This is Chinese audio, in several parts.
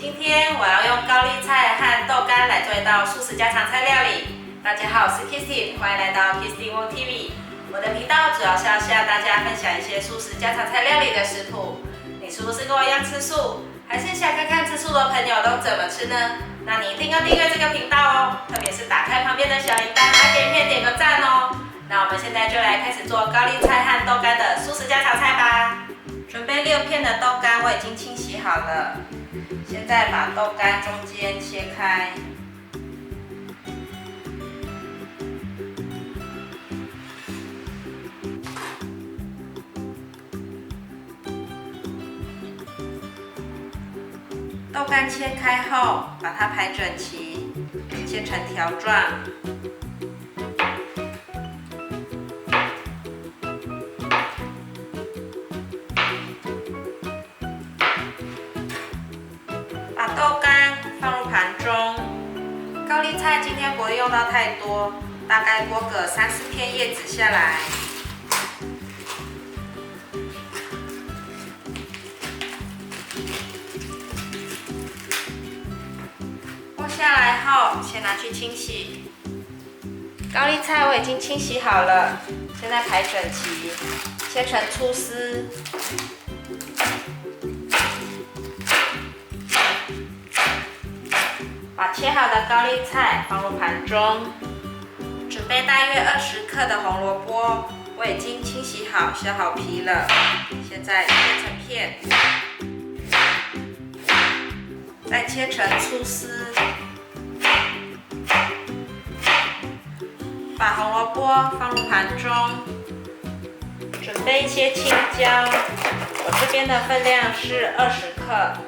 今天我要用高丽菜和豆干来做一道素食家常菜料理。大家好，我是 Kissy， 欢迎来到 Kissy Wong TV。我的频道主要是要向大家分享一些素食家常菜料理的食谱。你是不是跟我一样吃素？还是想看看吃素的朋友都怎么吃呢？那你一定要订阅这个频道哦，特别是打开旁边的小铃铛，还给影片点个赞哦。那我们现在就来开始做高丽菜和豆干的素食家常菜吧。准备6片的豆干，我已经清洗好了。现在把豆干中间切开，豆干切开后，把它排整齐，切成条状。把豆干放入盘中，高丽菜今天不会用到太多，大概剥个3-4片叶子下来。剥下来后，先拿去清洗。高丽菜我已经清洗好了，现在排整齐，切成粗丝。把切好的高丽菜放入盘中，准备大约20克的红萝卜，我已经清洗好、削好皮了，现在切成片，再切成粗丝。把红萝卜放入盘中，准备一些青椒，我这边的分量是20克。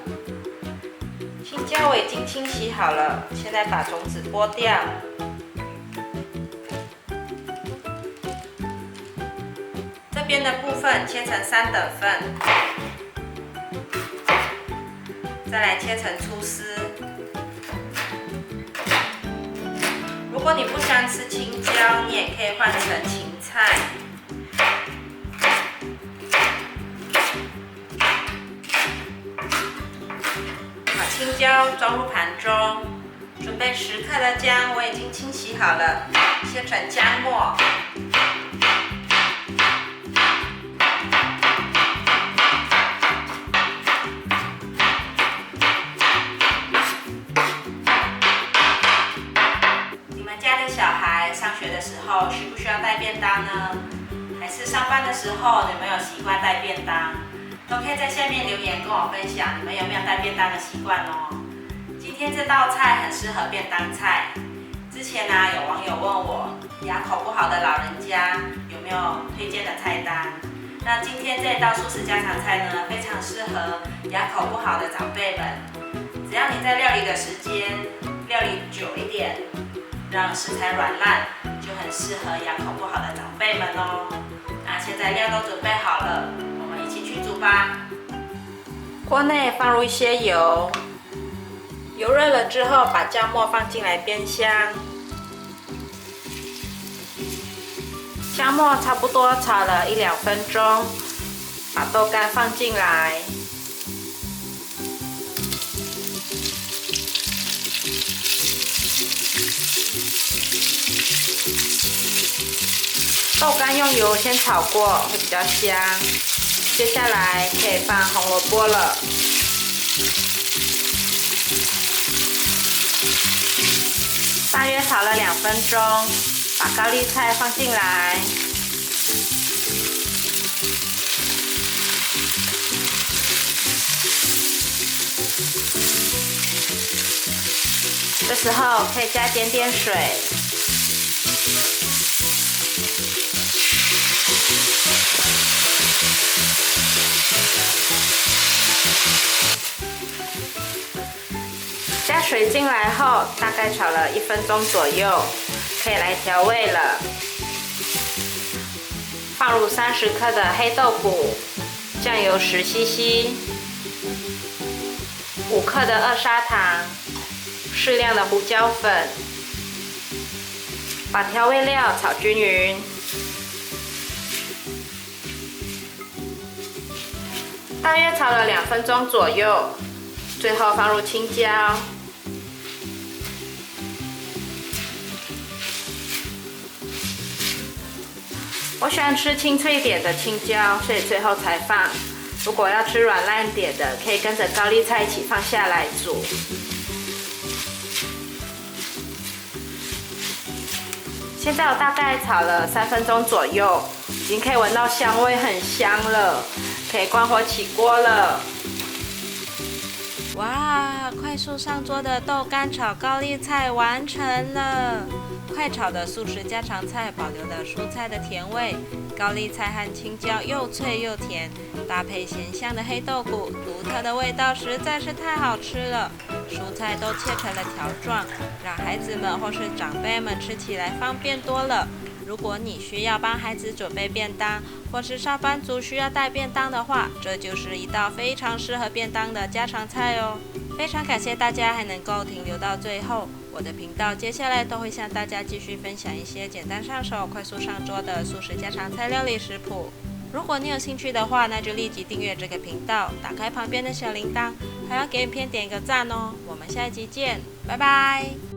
青椒我已经清洗好了，现在把种子剥掉。这边的部分切成3等份，再来切成粗丝。如果你不喜欢吃青椒，你也可以换成芹菜。青椒装入盘中，准备10克的姜，我已经清洗好了，切成姜末。你们家的小孩上学的时候需不需要带便当呢？还是上班的时候你们有习惯带便当？都可以在下面留言跟我分享，你们有没有带便当的习惯哦？今天这道菜很适合便当菜。之前有网友问我，牙口不好的老人家有没有推荐的菜单？那今天这道素食家常菜呢，非常适合牙口不好的长辈们。只要你在料理的时间料理久一点，让食材软烂，就很适合牙口不好的长辈们哦。那现在料都准备好了。锅内放入一些油，油热了之后，把姜末放进来煸香。姜末差不多炒了1-2分钟，把豆干放进来，豆干用油先炒过会比较香。接下来可以放红萝卜了，大约炒了2分钟，把高丽菜放进来，这时候可以加点水。加水进来后，大概炒了1分钟左右，可以来调味了。放入30克的黑豆腐，酱油10 cc， 5克的2砂糖，适量的胡椒粉，把调味料炒均匀。大约炒了2分钟左右，最后放入青椒。我喜欢吃清脆一点的青椒，所以最后才放。如果要吃软烂点的，可以跟着高丽菜一起放下来煮。现在我大概炒了3分钟左右，已经可以闻到香味，很香了，可以关火起锅了。哇，快速上桌的豆干炒高丽菜完成了！快炒的素食家常菜保留了蔬菜的甜味，高丽菜和青椒又脆又甜，搭配咸香的黑豆腐，独特的味道实在是太好吃了。蔬菜都切成了条状，让孩子们或是长辈们吃起来方便多了。如果你需要帮孩子准备便当，或是上班族需要带便当的话，这就是一道非常适合便当的家常菜哦。非常感谢大家还能够停留到最后，我的频道接下来都会向大家继续分享一些简单上手、快速上桌的素食家常菜料理食谱。如果你有兴趣的话，那就立即订阅这个频道，打开旁边的小铃铛，还要给影片点一个赞哦。我们下一集见，拜拜。